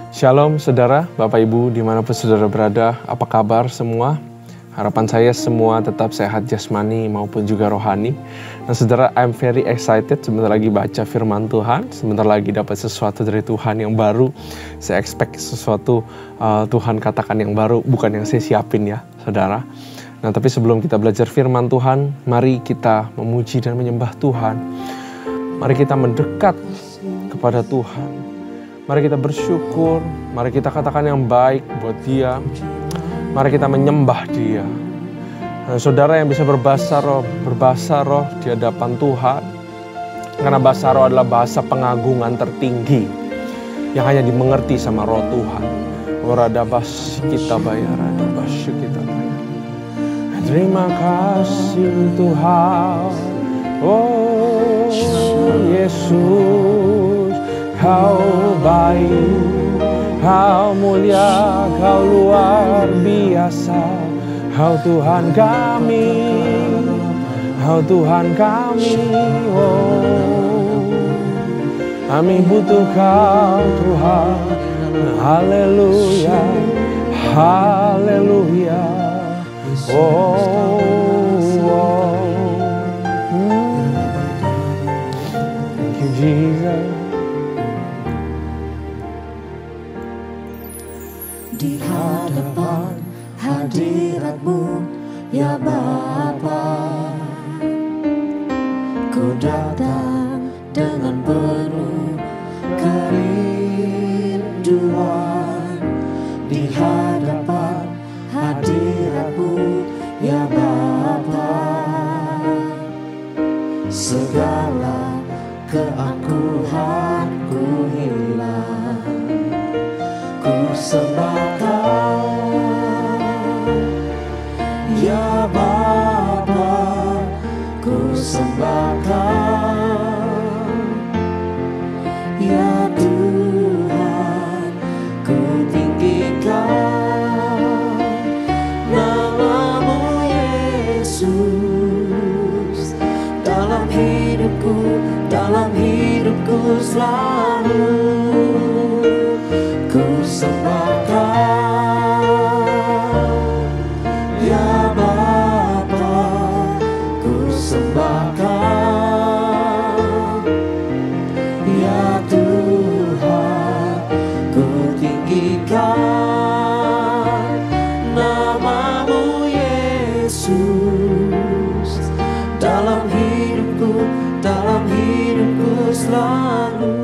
Shalom saudara, Bapak Ibu dimanapun saudara berada, apa kabar semua? Harapan saya semua tetap sehat jasmani maupun juga rohani. Dan saudara, I'm very excited sebentar lagi baca firman Tuhan, sebentar lagi dapat sesuatu dari Tuhan yang baru. Saya expect sesuatu Tuhan katakan yang baru, bukan yang saya siapin ya saudara. Nah tapi sebelum kita belajar firman Tuhan, mari kita memuji dan menyembah Tuhan. Mari kita mendekat kepada Tuhan. Mari kita bersyukur, mari kita katakan yang baik buat Dia. Mari kita menyembah Dia. Nah, saudara yang bisa berbahasa roh di hadapan Tuhan. Karena bahasa roh adalah bahasa pengagungan tertinggi yang hanya dimengerti sama roh Tuhan. Terima kasih Tuhan. Oh Yesus, Kau baik, Kau mulia, Kau luar biasa. Kau Tuhan kami, Kau Tuhan kami. Oh, kami butuh Kau Tuhan. Haleluya, haleluya. Oh, oh. Thank you Jesus. Di hadapan hadirat-Mu ya Bapa, ku datang dengan penuh kerinduan. Di hadapan hadirat-Mu ya Bapa, segala keangkuhanku hilang. Ku sembah Kau ya Bapa, ku sembah Kau ya Tuhan, ku tinggikan nama-Mu Yesus. Dalam hidupku selalu ku sembah Kau ya Bapa, ku sembah Kau ya Tuhan, ku tinggikan nama-Mu Yesus. Dalam hidupku selalu.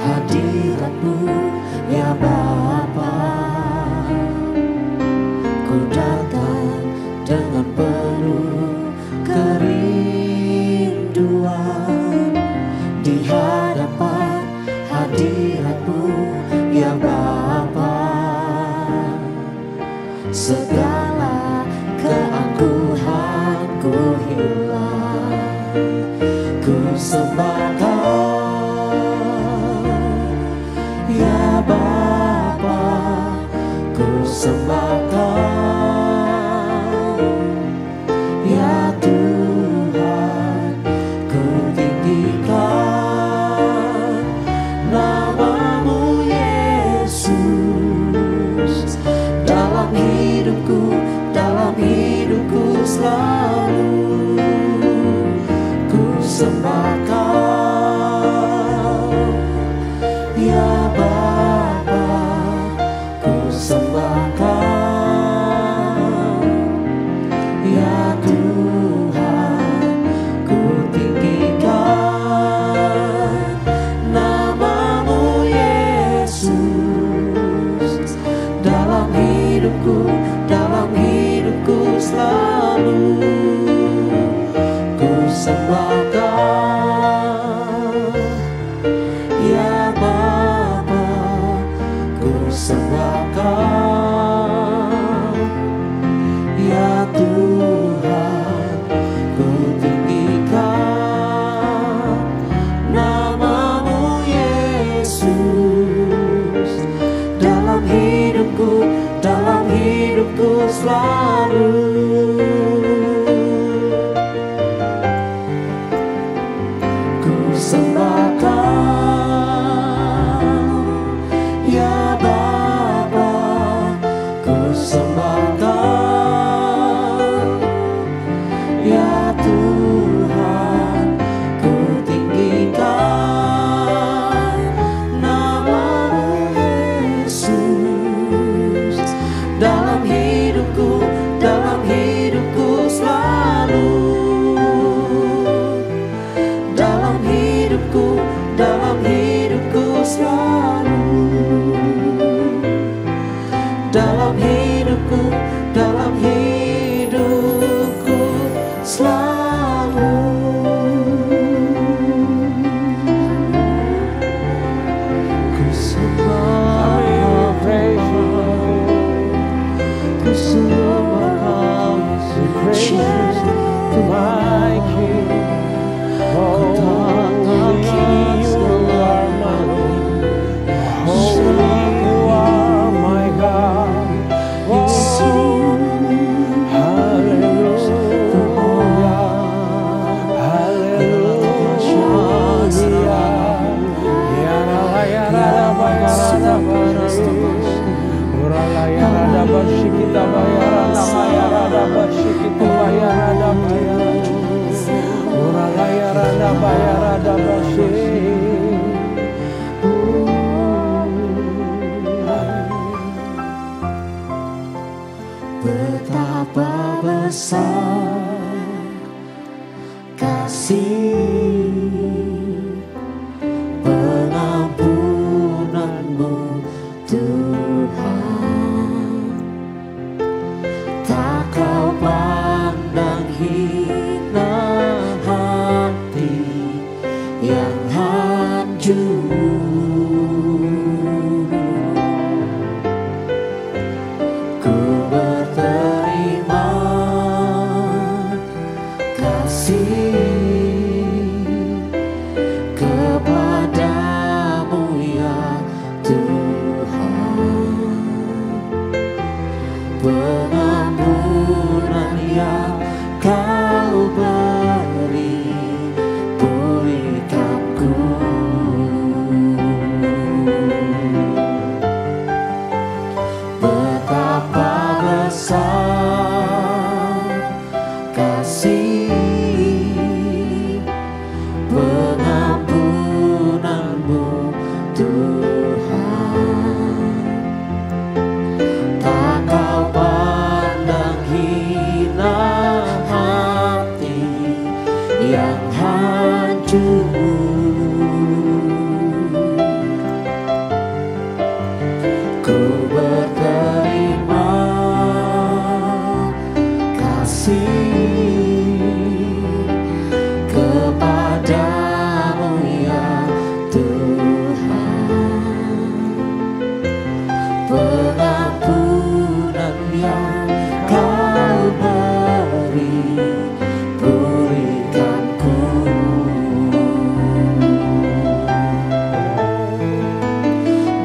Hadirat-Mu ya Bapa, ku datang dengan penuh kerinduan. Di hadapan hadirat-Mu ya Bapa, segala keangkuhanku hilang. Ku sembah Kau ya Bapa, ku sembah Kau ya Tuhan, ku tinggikan nama-Mu Yesus. Dalam hidupku selalu ku sembah Kau ya Bapa, ku sembah Kau ya Tuhan, ku tinggikan nama-Mu Yesus. Dalam hidupku selalu ku sembah Kau ya Bapa, ku sembah Kau ya Tuhan, ku tinggikan nama-Mu Yesus. Dalam hidupku selalu besar kasih pengampunanmu Tuhan, tak kau pandang hina hati yang hancur. Ku berterima kasih kepadamu ya Tuhan, pengampunan yang kau beri pulihkanku. Betapa besar kasih pengampunanmu Tuhan, tak kau pandang hina hati yang hancur. Ku berterima kasih kepadamu ya Tuhan, pengampunan yang kau beri pulihkanku.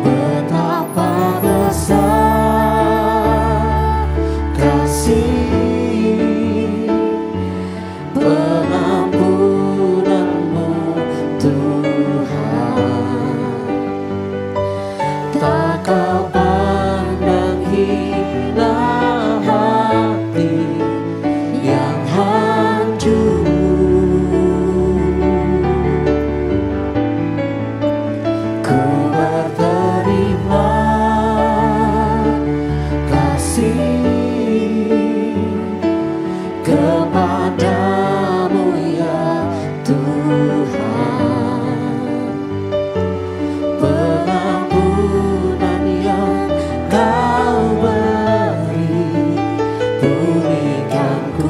Betapa besar kasih pengampunanmu Tuhan, tak kau pandang hina hati yang hancur. Ku berterima kasih kepadamu ya Tuhan, pengampunan yang kau beri pulihkanku.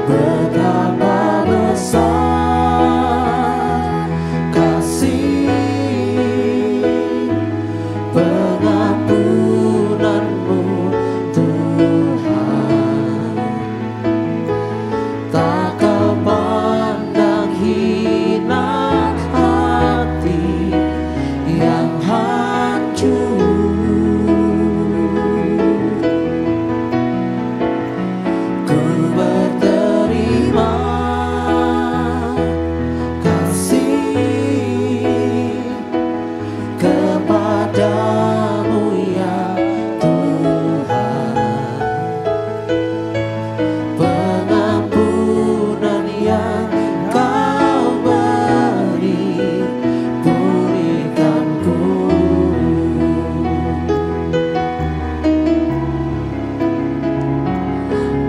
Betapa besar kasih pengampunanmu Tuhan, tak kau pandang hina hati yang hancur. Ku berterima kasih kepadamu ya Tuhan, pengampunan yang kau beri pulihkanku.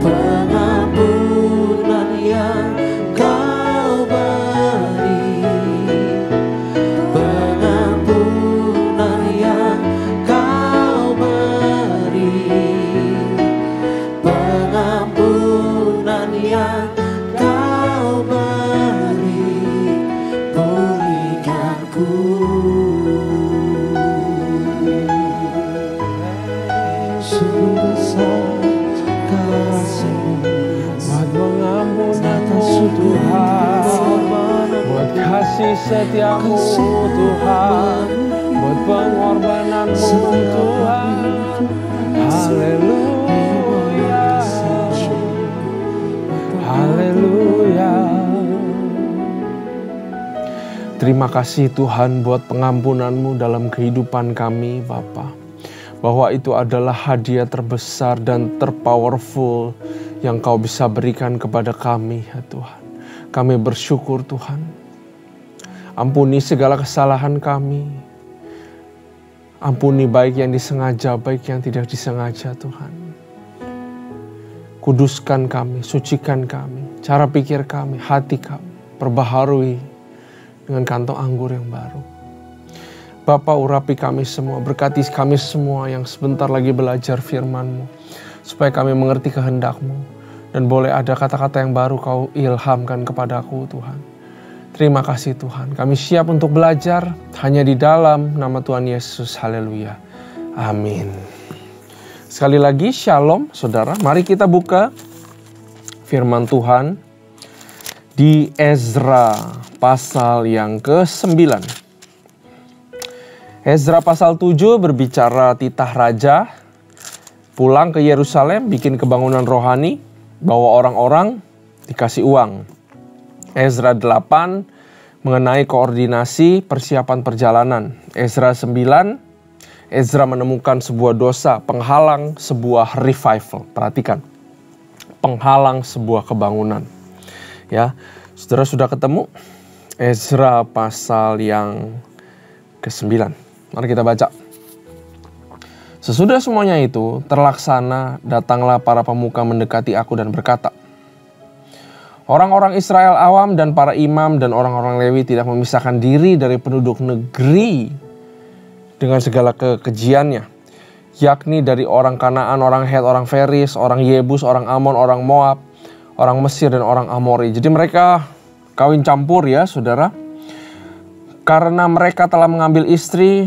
Pengampunan yang kau beri, pengampunan yang kau beri, pengampunan yang kau beri pulihkanku. Sungguh besar kasih Buat pengampunanmu Tuhan, buat kasih setiamu Tuhan, buat pengorbananmu Tuhan. Haleluya, haleluya. Terima kasih Tuhan buat pengampunan-Mu dalam kehidupan kami Bapa. Bahwa itu adalah hadiah terbesar dan terpowerful yang Kau bisa berikan kepada kami ya Tuhan. Kami bersyukur Tuhan. Ampuni segala kesalahan kami. Ampuni baik yang disengaja, baik yang tidak disengaja Tuhan. Kuduskan kami, sucikan kami, cara pikir kami, hati kami, perbaharui dengan kantong anggur yang baru. Bapa, urapi kami semua, berkati kami semua yang sebentar lagi belajar firman-Mu, supaya kami mengerti kehendak-Mu, dan boleh ada kata-kata yang baru Kau ilhamkan kepadaku Tuhan. Terima kasih Tuhan, kami siap untuk belajar hanya di dalam nama Tuhan Yesus, haleluya, amin. Sekali lagi shalom saudara, mari kita buka firman Tuhan di Ezra pasal yang ke-9. Ezra pasal 7 berbicara titah raja, pulang ke Yerusalem, bikin kebangunan rohani, bawa orang-orang, dikasih uang. Ezra 8 mengenai koordinasi persiapan perjalanan. Ezra 9, Ezra menemukan sebuah dosa, penghalang sebuah revival. Perhatikan, penghalang sebuah kebangunan. Ya, saudara sudah ketemu Ezra pasal yang ke-9. Mari kita baca. Sesudah semuanya itu terlaksana, datanglah para pemuka mendekati aku dan berkata, orang-orang Israel awam dan para imam dan orang-orang Lewi tidak memisahkan diri dari penduduk negeri dengan segala kekejiannya, yakni dari orang Kanaan, orang Het, orang Feris, orang Yebus, orang Amon, orang Moab, orang Mesir, dan orang Amori. Jadi mereka kawin campur ya saudara. Karena mereka telah mengambil istri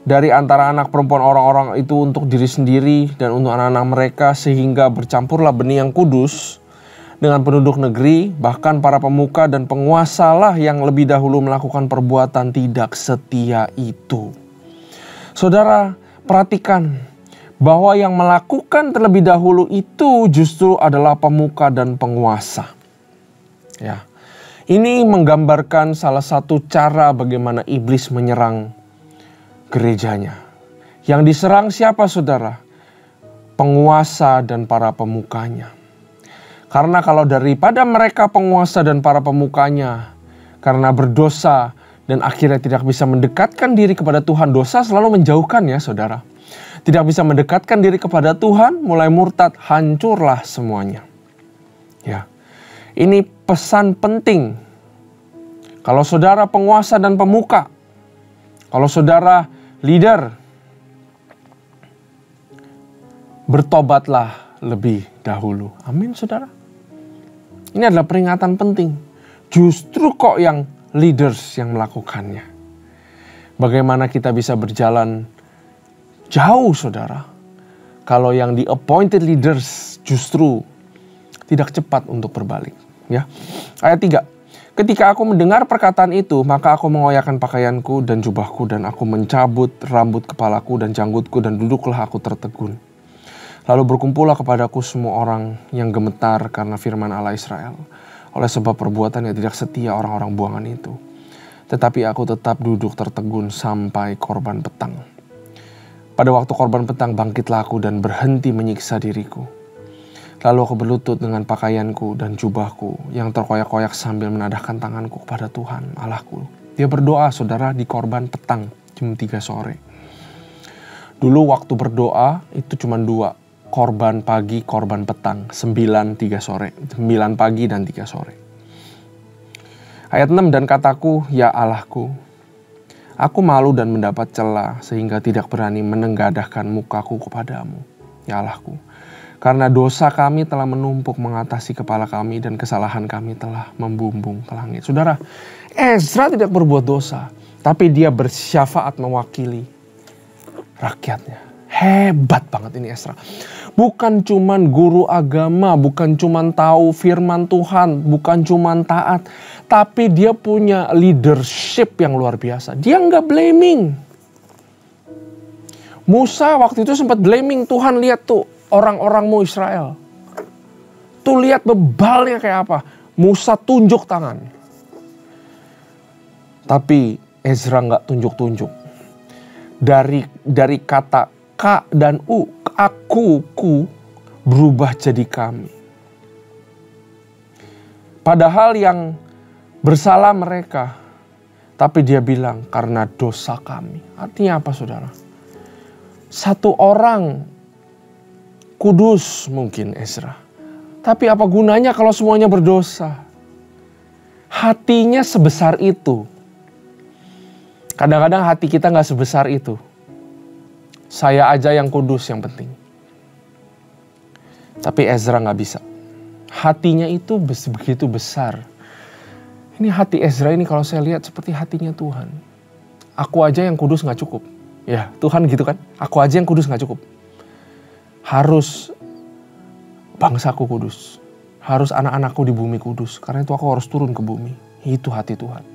dari antara anak perempuan orang-orang itu untuk diri sendiri dan untuk anak-anak mereka, sehingga bercampurlah benih yang kudus dengan penduduk negeri, bahkan para pemuka dan penguasalah yang lebih dahulu melakukan perbuatan tidak setia itu. Saudara, perhatikan bahwa yang melakukan terlebih dahulu itu justru adalah pemuka dan penguasa. Ya. Ini menggambarkan salah satu cara bagaimana iblis menyerang gerejanya. Yang diserang siapa saudara? Penguasa dan para pemukanya. Karena kalau daripada mereka penguasa dan para pemukanya, karena berdosa dan akhirnya tidak bisa mendekatkan diri kepada Tuhan, dosa selalu menjauhkan ya saudara. Tidak bisa mendekatkan diri kepada Tuhan, mulai murtad, hancurlah semuanya. Ya. Ini pesan penting. Kalau saudara penguasa dan pemuka, kalau saudara leader, bertobatlah lebih dahulu. Amin saudara. Ini adalah peringatan penting. Justru kok yang leaders yang melakukannya. Bagaimana kita bisa berjalan jauh saudara, kalau yang di appointed leaders justru tidak cepat untuk berbalik. Ya. Ayat 3. Ketika aku mendengar perkataan itu, maka aku mengoyakkan pakaianku dan jubahku, dan aku mencabut rambut kepalaku dan janggutku, dan duduklah aku tertegun. Lalu berkumpullah kepadaku semua orang yang gemetar karena firman Allah Israel, oleh sebab perbuatan yang tidak setia orang-orang buangan itu. Tetapi aku tetap duduk tertegun sampai korban petang. Pada waktu korban petang bangkitlah aku dan berhenti menyiksa diriku. Lalu aku berlutut dengan pakaianku dan jubahku yang terkoyak-koyak sambil menadahkan tanganku kepada Tuhan Allahku. Dia berdoa saudara di korban petang jam 3 sore. Dulu waktu berdoa itu cuma 2. Korban pagi, korban petang. 9, 3 sore. 9 pagi dan 3 sore. Ayat 6, dan kataku, ya Allahku, aku malu dan mendapat celah sehingga tidak berani menenggadahkan mukaku kepadamu. Ya Allahku, karena dosa kami telah menumpuk mengatasi kepala kami dan kesalahan kami telah membumbung ke langit. Saudara, Ezra tidak berbuat dosa, tapi dia bersyafaat mewakili rakyatnya. Hebat banget ini Ezra. Bukan cuman guru agama, bukan cuman tahu firman Tuhan, bukan cuman taat, tapi dia punya leadership yang luar biasa. Dia nggak blaming. Musa waktu itu sempat blaming Tuhan, lihat tuh orang-orangmu Israel. Tuh lihat bebalnya kayak apa. Musa tunjuk tangan. Tapi Ezra nggak tunjuk-tunjuk. Dari kata K dan U, aku berubah jadi kami. Padahal yang bersalah mereka, Tapi dia bilang karena dosa kami. Artinya apa saudara? Satu orang kudus mungkin Ezra. Tapi apa gunanya kalau semuanya berdosa? Hatinya sebesar itu. Kadang-kadang hati kita gak sebesar itu. Saya aja yang kudus yang penting. Tapi Ezra gak bisa. Hatinya itu begitu besar. Ini hati Ezra ini kalau saya lihat seperti hatinya Tuhan. Aku aja yang kudus gak cukup. Ya Tuhan gitu kan. Aku aja yang kudus gak cukup. Harus bangsaku kudus. Harus anak-anakku di bumi kudus. Karena itu aku harus turun ke bumi. Itu hati Tuhan.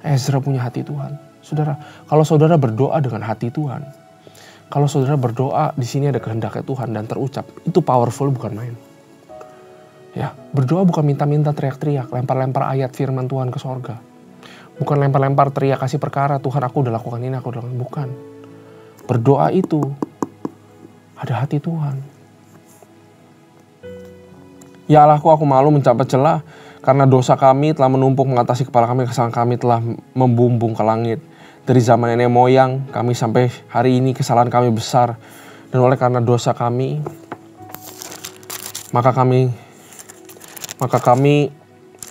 Ezra punya hati Tuhan. Saudara, kalau saudara berdoa dengan hati Tuhan. Kalau saudara berdoa di sini ada kehendaknya Tuhan dan terucap. Itu powerful bukan main. Ya, berdoa bukan minta-minta teriak-teriak, lempar-lempar ayat firman Tuhan ke sorga. Bukan lempar-lempar teriak kasih perkara, Tuhan aku udah lakukan ini, aku udah lakukan. Bukan. Berdoa itu ada hati Tuhan. Ya Allahku, aku malu mencapai celah karena dosa kami telah menumpuk mengatasi kepala kami, kesalahan kami telah membumbung ke langit. Dari zaman nenek moyang kami sampai hari ini kesalahan kami besar. Dan oleh karena dosa kami, maka kami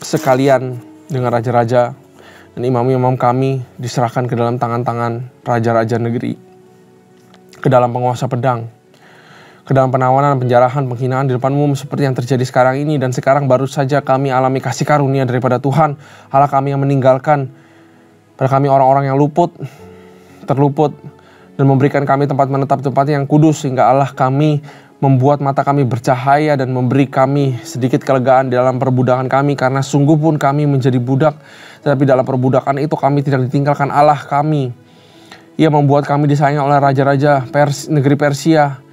sekalian dengan raja-raja dan imam-imam kami diserahkan ke dalam tangan-tangan raja-raja negeri, ke dalam penguasa pedang, ke dalam penawanan, penjarahan, penghinaan di depanmu seperti yang terjadi sekarang ini. Dan sekarang baru saja kami alami kasih karunia daripada Tuhan Allah kami yang meninggalkan pada kami orang-orang yang terluput dan memberikan kami tempat menetap, tempat yang kudus, sehingga Allah kami membuat mata kami bercahaya dan memberi kami sedikit kelegaan di dalam perbudakan kami, karena sungguh pun kami menjadi budak, tetapi dalam perbudakan itu kami tidak ditinggalkan Allah kami. Ia membuat kami disayang oleh raja-raja negeri Persia,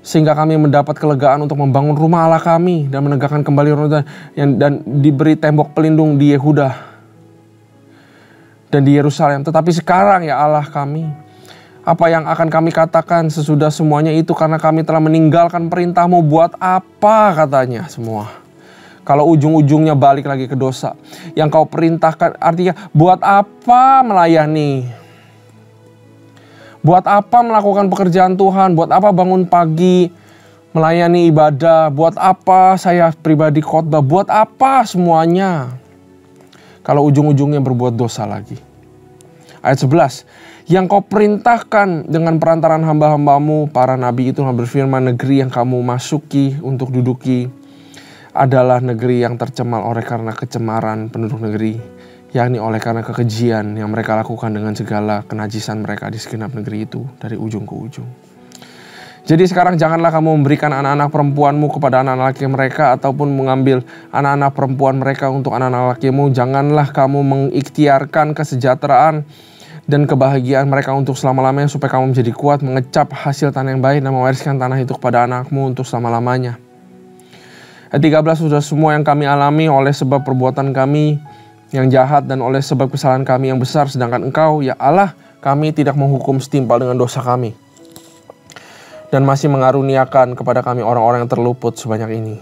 sehingga kami mendapat kelegaan untuk membangun rumah Allah kami dan menegakkan kembali rumah dan diberi tembok pelindung di Yehuda dan di Yerusalem. Tetapi sekarang ya Allah kami, apa yang akan kami katakan sesudah semuanya itu, karena kami telah meninggalkan perintah-Mu. Buat apa katanya semua? Kalau ujung-ujungnya balik lagi ke dosa. Yang Kau perintahkan, artinya buat apa melayani? Buat apa melakukan pekerjaan Tuhan? Buat apa bangun pagi melayani ibadah? Buat apa saya pribadi khotbah? Buat apa semuanya? Kalau ujung-ujungnya berbuat dosa lagi. Ayat 11. Yang Kau perintahkan dengan perantaran hamba-hambamu, para nabi itu berfirman, negeri yang kamu masuki untuk duduki adalah negeri yang tercemar oleh karena kecemaran penduduk negeri, yakni oleh karena kekejian yang mereka lakukan dengan segala kenajisan mereka di segenap negeri itu dari ujung ke ujung. Jadi sekarang janganlah kamu memberikan anak-anak perempuanmu kepada anak-anak laki mereka, ataupun mengambil anak-anak perempuan mereka untuk anak-anak lakimu. Janganlah kamu mengikhtiarkan kesejahteraan dan kebahagiaan mereka untuk selama-lamanya, supaya kamu menjadi kuat mengecap hasil tanah yang baik dan mewariskan tanah itu kepada anakmu untuk selama-lamanya. Ayat 13, sudah semua yang kami alami oleh sebab perbuatan kami yang jahat dan oleh sebab kesalahan kami yang besar, sedangkan Engkau, ya Allah, kami tidak menghukum setimpal dengan dosa kami dan masih mengaruniakan kepada kami orang-orang yang terluput sebanyak ini.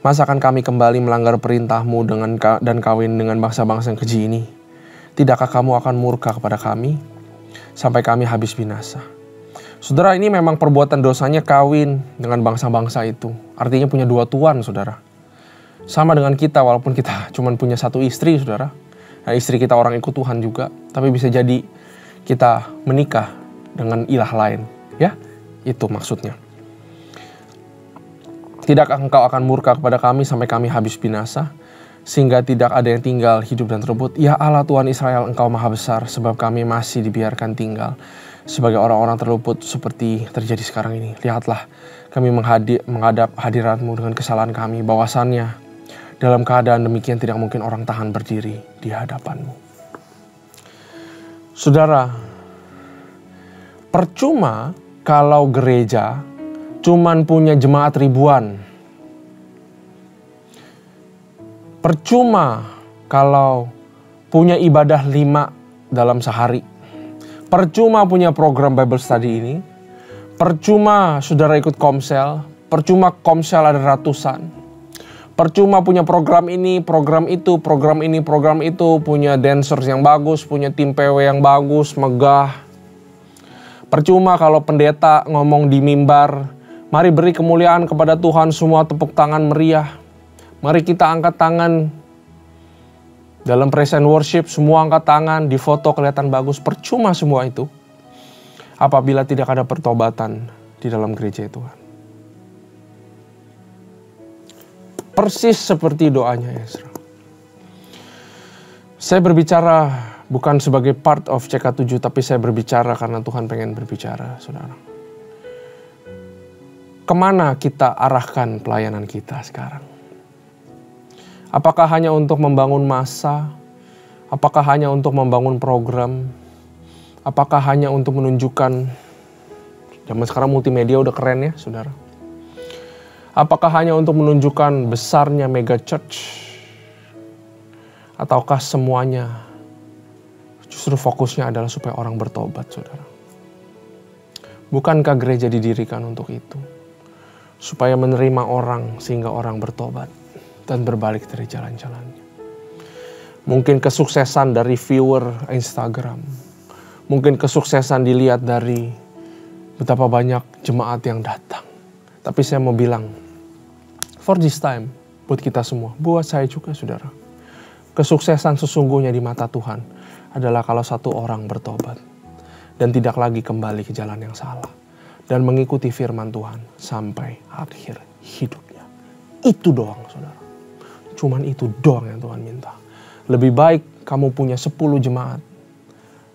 Masakan kami kembali melanggar perintah-Mu dan kawin dengan bangsa-bangsa yang keji ini? Tidakkah kamu akan murka kepada kami sampai kami habis binasa? Saudara, ini memang perbuatan dosanya kawin dengan bangsa-bangsa itu. Artinya punya dua tuan, saudara. Sama dengan kita, walaupun kita cuma punya satu istri, saudara. Nah, istri kita orang ikut Tuhan juga. Tapi bisa jadi kita menikah dengan ilah lain. Ya, itu maksudnya. Tidakkah Engkau akan murka kepada kami sampai kami habis binasa, sehingga tidak ada yang tinggal hidup dan terluput? Ya Allah Tuhan Israel, Engkau maha besar, sebab kami masih dibiarkan tinggal sebagai orang-orang terluput seperti terjadi sekarang ini. Lihatlah, kami menghadap hadirat-Mu dengan kesalahan kami, bahwasannya dalam keadaan demikian tidak mungkin orang tahan berdiri di hadapan-Mu. Saudara, percuma kalau gereja cuman punya jemaat ribuan. Percuma kalau punya ibadah 5 dalam sehari. Percuma punya program Bible Study ini. Percuma saudara ikut komsel. Percuma komsel ada ratusan. Percuma punya program ini, program itu, program ini, program itu, punya dancers yang bagus, punya tim PW yang bagus, megah. Percuma kalau pendeta ngomong di mimbar, mari beri kemuliaan kepada Tuhan, semua tepuk tangan meriah. Mari kita angkat tangan dalam praise and worship, semua angkat tangan, di foto kelihatan bagus. Percuma semua itu apabila tidak ada pertobatan di dalam gereja Tuhan. Persis seperti doanya Ezra. Saya berbicara bukan sebagai part of CK7, tapi saya berbicara karena Tuhan pengen berbicara, saudara. Kemana kita arahkan pelayanan kita sekarang? Apakah hanya untuk membangun massa? Apakah hanya untuk membangun program? Apakah hanya untuk menunjukkan, zaman sekarang multimedia udah keren ya, saudara. Apakah hanya untuk menunjukkan besarnya mega church? Ataukah semuanya justru fokusnya adalah supaya orang bertobat, saudara? Bukankah gereja didirikan untuk itu? Supaya menerima orang sehingga orang bertobat dan berbalik dari jalan-jalannya. Mungkin kesuksesan dari viewer Instagram. Mungkin kesuksesan dilihat dari betapa banyak jemaat yang datang. Tapi saya mau bilang, for this time, buat kita semua, buat saya juga saudara. Kesuksesan sesungguhnya di mata Tuhan adalah kalau satu orang bertobat. Dan tidak lagi kembali ke jalan yang salah. Dan mengikuti firman Tuhan sampai akhir hidupnya. Itu doang saudara. Cuman itu doang yang Tuhan minta. Lebih baik kamu punya 10 jemaat.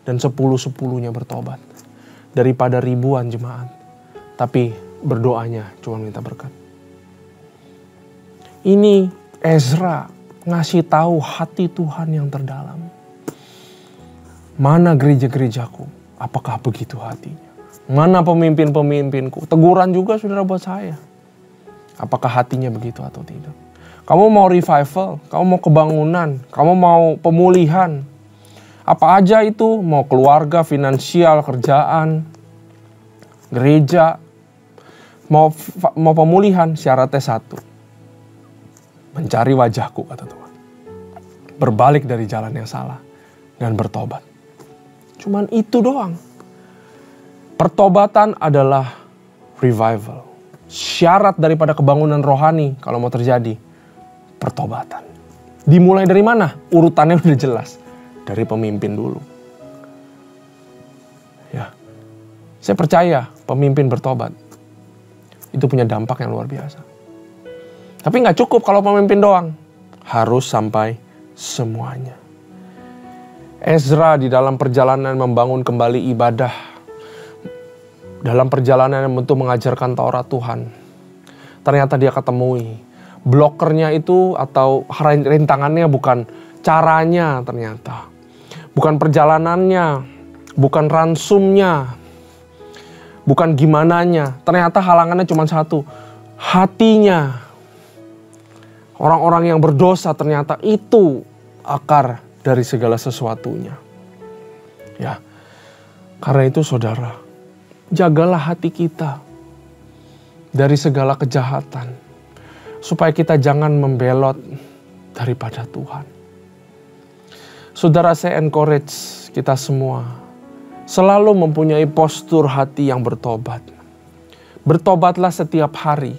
Dan 10-10-nya bertobat. Daripada ribuan jemaat. Tapi berdoanya cuma minta berkat. Ini Ezra ngasih tahu hati Tuhan yang terdalam. Mana gereja-gerejaku? Apakah begitu hatinya? Mana pemimpin-pemimpinku? Teguran juga saudara buat saya. Apakah hatinya begitu atau tidak? Kamu mau revival, kamu mau kebangunan, kamu mau pemulihan. Apa aja itu, mau keluarga, finansial, kerjaan, gereja, mau pemulihan, syaratnya satu. Mencari wajahku, kata Tuhan. Berbalik dari jalan yang salah dan bertobat. Cuman itu doang. Pertobatan adalah revival. Syarat daripada kebangunan rohani kalau mau terjadi, pertobatan. Dimulai dari mana? Urutannya udah jelas. Dari pemimpin dulu. Ya. Saya percaya pemimpin bertobat. Itu punya dampak yang luar biasa. Tapi gak cukup kalau pemimpin doang. Harus sampai semuanya. Ezra di dalam perjalanan membangun kembali ibadah. Dalam perjalanan untuk mengajarkan Taurat Tuhan. Ternyata dia ketemui. Blokernya itu atau rintangannya bukan caranya ternyata. Bukan perjalanannya. Bukan ransumnya. Bukan gimananya. Ternyata halangannya cuma satu. Hatinya. Orang-orang yang berdosa ternyata itu akar dari segala sesuatunya. Ya. Karena itu saudara, jagalah hati kita dari segala kejahatan. Supaya kita jangan membelot daripada Tuhan. Saudara, saya encourage kita semua selalu mempunyai postur hati yang bertobat. Bertobatlah setiap hari.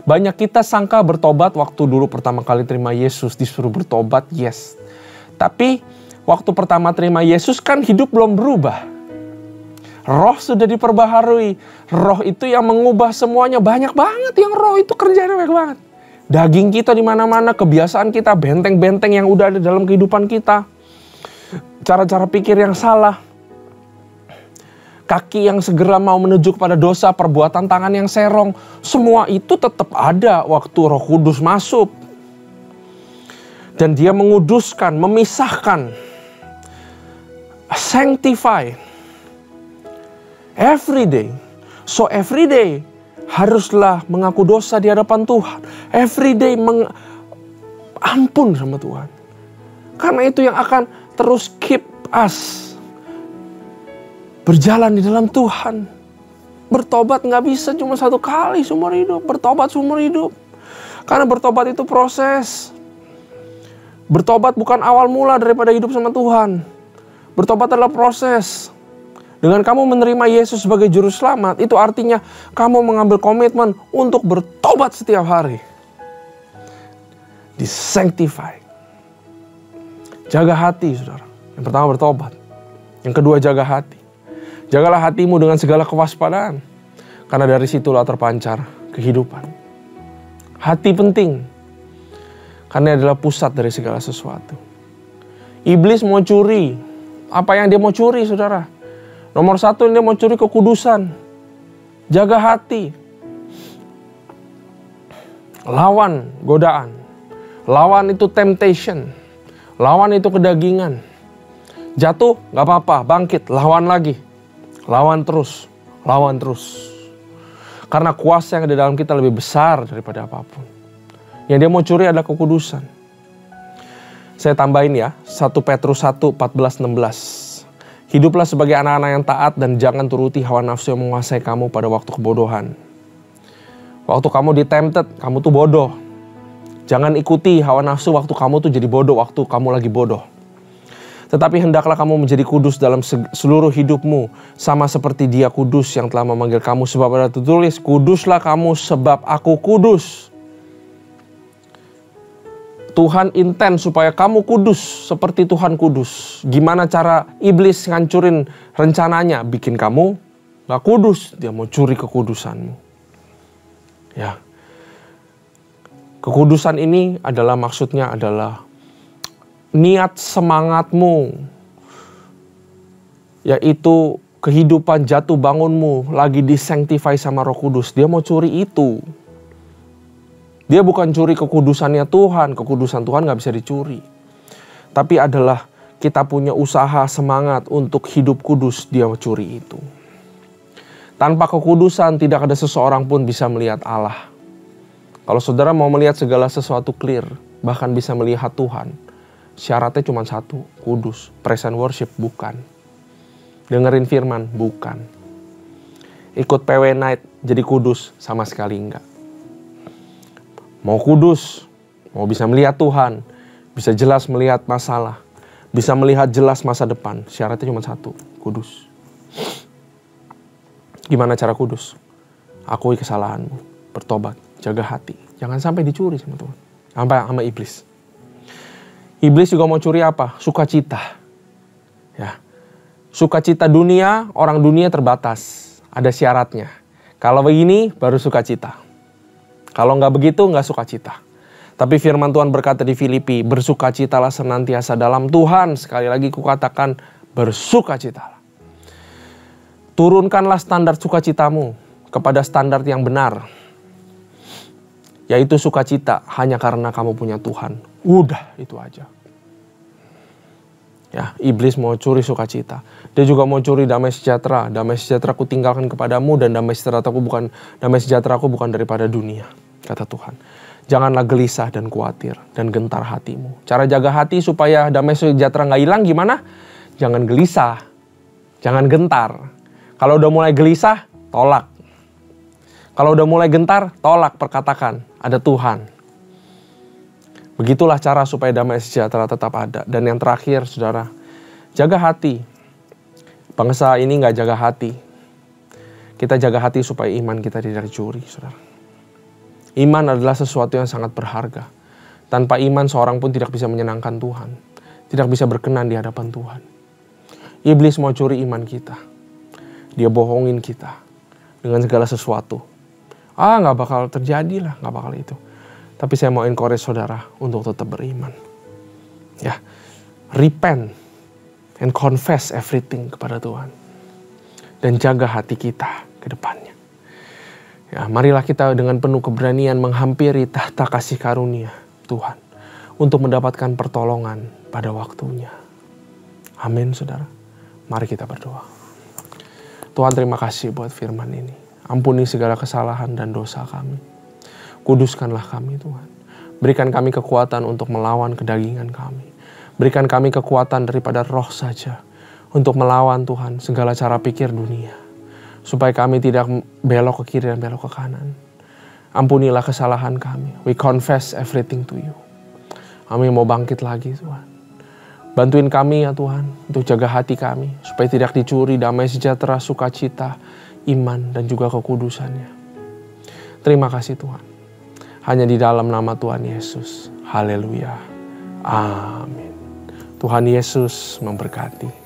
Banyak kita sangka bertobat waktu dulu pertama kali terima Yesus, disuruh bertobat, yes. Tapi waktu pertama terima Yesus kan hidup belum berubah. Roh sudah diperbaharui. Roh itu yang mengubah semuanya. Banyak banget yang roh itu kerjanya banyak banget. Daging kita di mana-mana, kebiasaan kita, benteng-benteng yang udah ada dalam kehidupan kita. Cara-cara pikir yang salah. Kaki yang segera mau menuju kepada dosa, perbuatan tangan yang serong. Semua itu tetap ada waktu Roh Kudus masuk. Dan dia menguduskan, memisahkan. Sanctify. Every day. So every day haruslah mengaku dosa di hadapan Tuhan. Every day ampun sama Tuhan. Karena itu yang akan terus keep us berjalan di dalam Tuhan. Bertobat gak bisa cuma satu kali seumur hidup. Bertobat seumur hidup. Karena bertobat itu proses. Bertobat bukan awal mula daripada hidup sama Tuhan. Bertobat adalah proses. Dengan kamu menerima Yesus sebagai juru selamat, itu artinya kamu mengambil komitmen untuk bertobat setiap hari. Disanctify. Jaga hati, saudara. Yang pertama bertobat. Yang kedua jaga hati. Jagalah hatimu dengan segala kewaspadaan. Karena dari situlah terpancar kehidupan. Hati penting. Karena adalah pusat dari segala sesuatu. Iblis mau curi. Apa yang dia mau curi, saudara? Nomor satu, dia mau curi kekudusan. Jaga hati. Lawan godaan. Lawan itu temptation. Lawan itu kedagingan. Jatuh, gak apa-apa, bangkit, lawan lagi. Lawan terus. Lawan terus. Karena kuasa yang ada dalam kita lebih besar daripada apapun. Yang dia mau curi adalah kekudusan. Saya tambahin ya, 1 Petrus 1, 14, 16. Hiduplah sebagai anak-anak yang taat dan jangan turuti hawa nafsu yang menguasai kamu pada waktu kebodohan. Waktu kamu ditempted, kamu tuh bodoh. Jangan ikuti hawa nafsu waktu kamu tuh jadi bodoh, waktu kamu lagi bodoh. Tetapi hendaklah kamu menjadi kudus dalam seluruh hidupmu, sama seperti Dia kudus yang telah memanggil kamu. Sebab ada tertulis, kuduslah kamu sebab aku kudus. Tuhan intens supaya kamu kudus seperti Tuhan kudus. Gimana cara iblis ngancurin rencananya? Bikin kamu gak kudus. Dia mau curi kekudusanmu. Ya. Kekudusan ini adalah maksudnya adalah niat semangatmu. Yaitu kehidupan jatuh bangunmu lagi disanctify sama Roh Kudus. Dia mau curi itu. Dia bukan curi kekudusannya Tuhan. Kekudusan Tuhan gak bisa dicuri. Tapi adalah kita punya usaha semangat untuk hidup kudus. Dia curi itu. Tanpa kekudusan tidak ada seseorang pun bisa melihat Allah. Kalau saudara mau melihat segala sesuatu clear. Bahkan bisa melihat Tuhan. Syaratnya cuma satu. Kudus. Praise and worship bukan. Dengerin firman bukan. Ikut PW night jadi kudus sama sekali enggak. Mau kudus, mau bisa melihat Tuhan, bisa jelas melihat masalah, bisa melihat jelas masa depan. Syaratnya cuma satu, kudus. Gimana cara kudus? Akui kesalahanmu, bertobat, jaga hati. Jangan sampai dicuri sama Tuhan, sama iblis. Iblis juga mau curi apa? Sukacita. Ya. Sukacita dunia, orang dunia terbatas. Ada syaratnya. Kalau begini, baru sukacita. Kalau nggak begitu, nggak sukacita. Tapi firman Tuhan berkata di Filipi, bersukacitalah senantiasa dalam Tuhan. Sekali lagi kukatakan, bersukacitalah. Turunkanlah standar sukacitamu kepada standar yang benar. Yaitu sukacita hanya karena kamu punya Tuhan. Udah, itu aja. Ya, iblis mau curi sukacita. Dia juga mau curi damai sejahtera. Damai sejahtera ku tinggalkan kepadamu dan damai sejahtera ku bukan daripada dunia. Kata Tuhan. Janganlah gelisah dan khawatir dan gentar hatimu. Cara jaga hati supaya damai sejahtera gak hilang gimana? Jangan gelisah. Jangan gentar. Kalau udah mulai gelisah, tolak. Kalau udah mulai gentar, tolak, perkatakan. Ada Tuhan. Begitulah cara supaya damai sejahtera tetap ada. Dan yang terakhir, saudara, jaga hati. Bangsa ini gak jaga hati. Kita jaga hati supaya iman kita tidak dicuri, saudara. Iman adalah sesuatu yang sangat berharga. Tanpa iman seorang pun tidak bisa menyenangkan Tuhan. Tidak bisa berkenan di hadapan Tuhan. Iblis mau curi iman kita. Dia bohongin kita. Dengan segala sesuatu. Gak bakal terjadi lah. Gak bakal itu. Tapi saya mau encourage saudara untuk tetap beriman. Ya, repent and confess everything kepada Tuhan. Dan jaga hati kita ke depannya. Ya, marilah kita dengan penuh keberanian menghampiri tahta kasih karunia Tuhan. Untuk mendapatkan pertolongan pada waktunya. Amin, saudara. Mari kita berdoa. Tuhan, terima kasih buat firman ini. Ampuni segala kesalahan dan dosa kami. Kuduskanlah kami, Tuhan. Berikan kami kekuatan untuk melawan kedagingan kami. Berikan kami kekuatan daripada roh saja. Untuk melawan, Tuhan, segala cara pikir dunia. Supaya kami tidak belok ke kiri dan belok ke kanan. Ampunilah kesalahan kami. We confess everything to you. Kami mau bangkit lagi Tuhan. Bantuin kami ya Tuhan untuk jaga hati kami supaya tidak dicuri damai sejahtera, sukacita, iman dan juga kekudusannya. Terima kasih Tuhan. Hanya di dalam nama Tuhan Yesus. Haleluya. Amin. Tuhan Yesus memberkati.